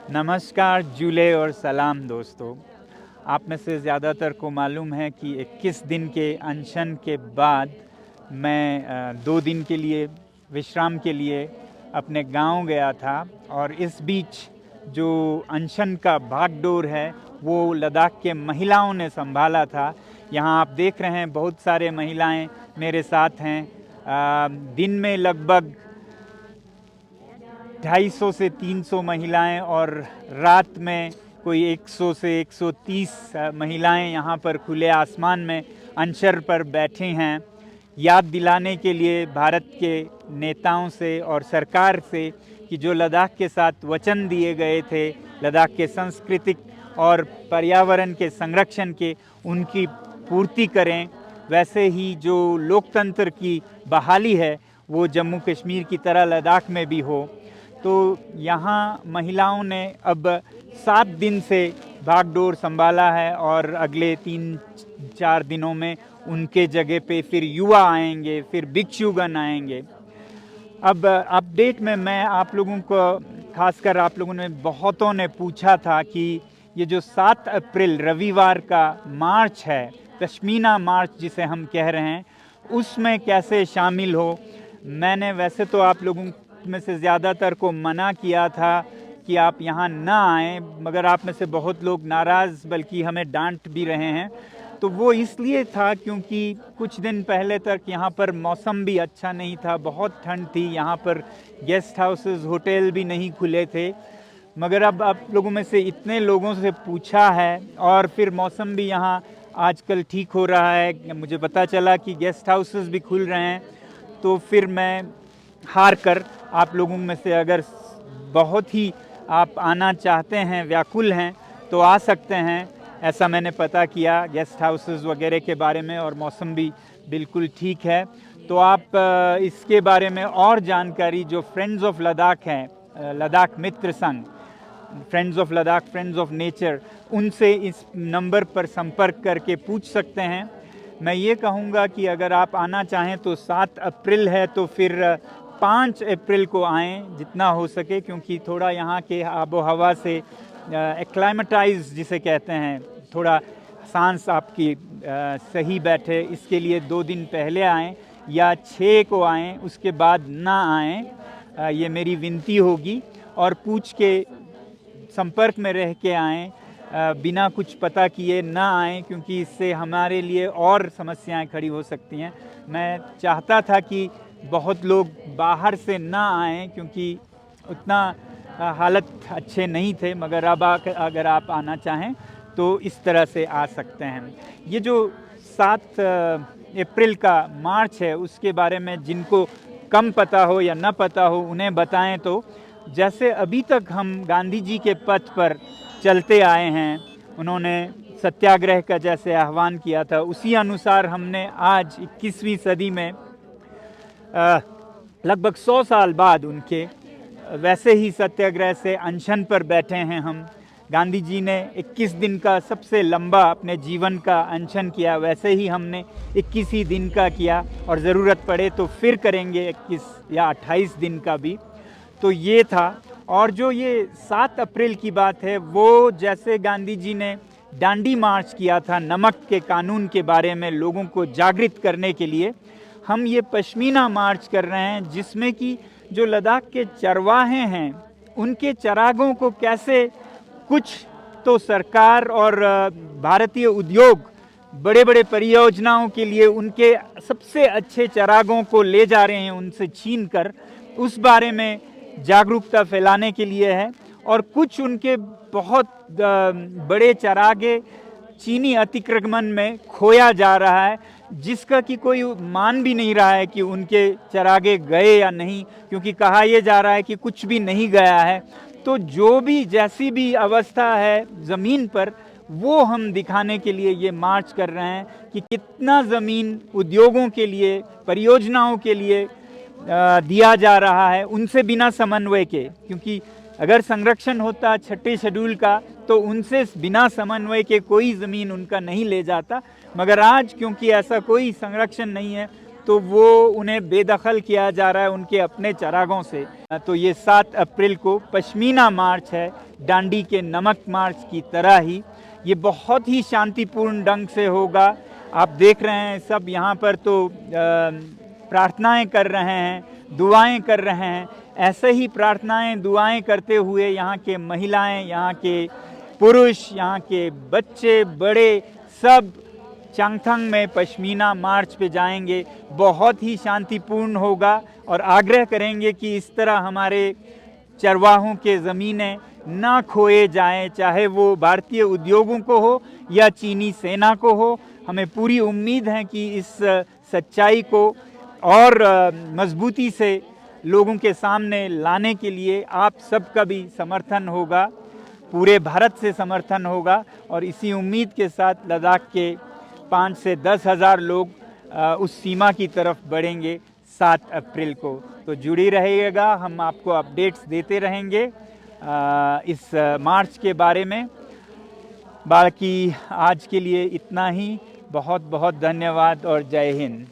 नमस्कार, जुले और सलाम दोस्तों। आप में से ज़्यादातर को मालूम है कि 21 दिन के अनशन के बाद मैं 2 दिन के लिए विश्राम के लिए अपने गांव गया था और इस बीच जो अनशन का भागदौड़ है वो लद्दाख के महिलाओं ने संभाला था। यहाँ आप देख रहे हैं बहुत सारे महिलाएं मेरे साथ हैं। दिन में लगभग 250 से 300 महिलाएं और रात में कोई 100 से 130 महिलाएं यहाँ पर खुले आसमान में अनशन पर बैठी हैं, याद दिलाने के लिए भारत के नेताओं से और सरकार से कि जो लद्दाख के साथ वचन दिए गए थे लद्दाख के सांस्कृतिक और पर्यावरण के संरक्षण के, उनकी पूर्ति करें। वैसे ही जो लोकतंत्र की बहाली है वो जम्मू कश्मीर की तरह लद्दाख में भी हो। तो यहाँ महिलाओं ने अब 7 दिन से भागदौड़ संभाला है और अगले 3-4 दिनों में उनके जगह पे फिर युवा आएंगे, फिर भिक्षुगण आएंगे। अब अपडेट में मैं आप लोगों को, खासकर आप लोगों ने बहुतों ने पूछा था कि ये जो 7 अप्रैल रविवार का मार्च है, पश्मीना मार्च जिसे हम कह रहे हैं, उसमें कैसे शामिल हो। मैंने वैसे तो आप लोगों में से ज़्यादातर को मना किया था कि आप यहाँ ना आएँ, मगर आप में से बहुत लोग नाराज़ बल्कि हमें डांट भी रहे हैं। तो वो इसलिए था क्योंकि कुछ दिन पहले तक यहाँ पर मौसम भी अच्छा नहीं था, बहुत ठंड थी, यहाँ पर गेस्ट हाउसेस होटल भी नहीं खुले थे। मगर अब आप लोगों में से इतने लोगों से पूछा है और फिर मौसम भी यहाँ आजकल ठीक हो रहा है, मुझे पता चला कि गेस्ट हाउसेस भी खुल रहे हैं, तो फिर मैं हार कर आप लोगों में से अगर बहुत ही आप आना चाहते हैं, व्याकुल हैं, तो आ सकते हैं। ऐसा मैंने पता किया गेस्ट हाउसेस वगैरह के बारे में और मौसम भी बिल्कुल ठीक है। तो आप इसके बारे में और जानकारी जो फ्रेंड्स ऑफ लद्दाख हैं, लद्दाख मित्र संघ, friends of Ladakh, friends of nature, उनसे इस नंबर पर संपर्क करके पूछ सकते हैं। मैं ये कहूँगा कि अगर आप आना चाहें तो 7 अप्रैल है तो फिर 5 अप्रैल को आएँ जितना हो सके, क्योंकि थोड़ा यहाँ के आबो हवा से एक्लाइमेटाइज जिसे कहते हैं, थोड़ा सांस आपकी सही बैठे, इसके लिए 2 दिन पहले आएँ या 6 को आएँ, उसके बाद ना आएँ, ये मेरी विनती होगी। और पूछ के संपर्क में रह के आएँ, बिना कुछ पता किए ना आएँ, क्योंकि इससे हमारे लिए और समस्याएं खड़ी हो सकती हैं। मैं चाहता था कि बहुत लोग बाहर से ना आएँ क्योंकि उतना हालत अच्छे नहीं थे, मगर अब अगर आप आना चाहें तो इस तरह से आ सकते हैं। ये जो 7 अप्रैल का मार्च है उसके बारे में जिनको कम पता हो या ना पता हो उन्हें बताएं तो जैसे अभी तक हम गांधी जी के पथ पर चलते आए हैं, उन्होंने सत्याग्रह का जैसे आह्वान किया था उसी अनुसार हमने आज 21वीं सदी में लगभग 100 साल बाद उनके वैसे ही सत्याग्रह से अनशन पर बैठे हैं हम। गांधी जी ने 21 दिन का सबसे लंबा अपने जीवन का अनशन किया, वैसे ही हमने 21 ही दिन का किया और ज़रूरत पड़े तो फिर करेंगे 21 या 28 दिन का भी। तो ये था। और जो ये 7 अप्रैल की बात है वो जैसे गांधी जी ने डांडी मार्च किया था नमक के कानून के बारे में लोगों को जागृत करने के लिए, हम ये पश्मीना मार्च कर रहे हैं जिसमें कि जो लद्दाख के चरवाहे हैं उनके चरागों को कैसे कुछ तो सरकार और भारतीय उद्योग बड़े बड़े परियोजनाओं के लिए उनके सबसे अच्छे चरागों को ले जा रहे हैं उनसे छीन कर, उस बारे में जागरूकता फैलाने के लिए है। और कुछ उनके बहुत बड़े चरागे चीनी अतिक्रमण में खोया जा रहा है, जिसका कि कोई मान भी नहीं रहा है कि उनके चरागे गए या नहीं, क्योंकि कहा यह जा रहा है कि कुछ भी नहीं गया है। तो जो भी जैसी भी अवस्था है ज़मीन पर वो हम दिखाने के लिए ये मार्च कर रहे हैं कि कितना ज़मीन उद्योगों के लिए, परियोजनाओं के लिए दिया जा रहा है उनसे बिना समन्वय के। क्योंकि अगर संरक्षण होता 6ठे शेड्यूल का तो उनसे बिना समन्वय के कोई ज़मीन उनका नहीं ले जाता, मगर आज क्योंकि ऐसा कोई संरक्षण नहीं है तो वो उन्हें बेदखल किया जा रहा है उनके अपने चरागों से। तो ये 7 अप्रैल को पश्मीना मार्च है, डांडी के नमक मार्च की तरह ही ये बहुत ही शांतिपूर्ण ढंग से होगा। आप देख रहे हैं सब यहाँ पर तो प्रार्थनाएं कर रहे हैं, दुआएं कर रहे हैं। ऐसे ही प्रार्थनाएं दुआएं करते हुए यहाँ के महिलाएं, यहाँ के पुरुष, यहाँ के बच्चे बड़े सब चांगथंग में पश्मीना मार्च पे जाएंगे। बहुत ही शांतिपूर्ण होगा और आग्रह करेंगे कि इस तरह हमारे चरवाहों के ज़मीनें ना खोए जाएं, चाहे वो भारतीय उद्योगों को हो या चीनी सेना को हो। हमें पूरी उम्मीद है कि इस सच्चाई को और मजबूती से लोगों के सामने लाने के लिए आप सबका भी समर्थन होगा, पूरे भारत से समर्थन होगा। और इसी उम्मीद के साथ लद्दाख के 5 से 10 हज़ार लोग उस सीमा की तरफ बढ़ेंगे 7 अप्रैल को। तो जुड़ी रहिएगा, हम आपको अपडेट्स देते रहेंगे इस मार्च के बारे में। बाकी आज के लिए इतना ही। बहुत बहुत धन्यवाद और जय हिंद।